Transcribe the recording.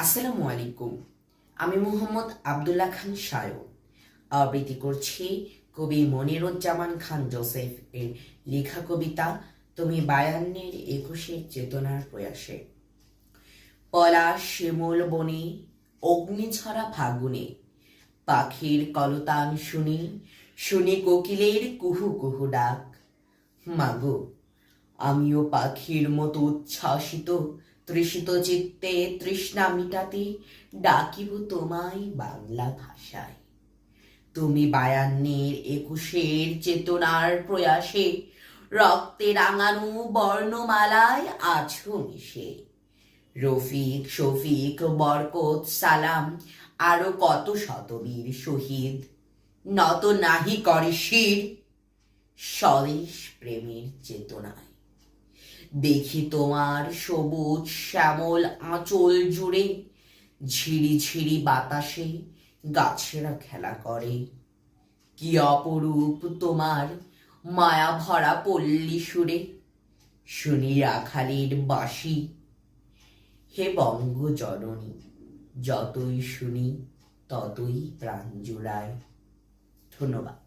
আসসালামু আলাইকুম। আমি মোহাম্মদ আবদুল্লাহ খান সায়ন আবৃত্তি করছি কবি মনিরুজ্জামান খান জোসেফ এর লেখা কবিতা তুমি বায়ান্নের ২১-এর চেতনার প্রয়াসে। পলাশ শিমুল বনে অগ্নিঝরা ফাগুনে পাখির কলতান শুনি, শুনি কোকিলের কুহু কুহু ডাক। মাগো, আমিও পাখির মতো উচ্ছ্বাসিত তৃষিত চিত্তে তৃষ্ণা মিটাতে ডাকিব তোমায় বাংলা ভাষায়। তুমি বায়ান্নের ২১-এর চেতনার প্রয়াসে রক্তে রাঙানো বর্ণমালায় আছো মিশে। রফিক শফিক বরকত সালাম আরো কত শতবীর শহীদ নত নাহি করে শির স্বদেশ প্রেমের চেতনায়। দেখি তোমার সবুজ শ্যামল আঁচল জুড়ে ঝিরি ঝিরি বাতাসে গাছেরা খেলা করে। কি অপরূপ তোমার মায়া ভরা পল্লী সুরে, শুনি রাখালের বাঁশি। হে বঙ্গ জননী, যতই শুনি ততই প্রাণ জুড়ায়। ধন্যবাদ।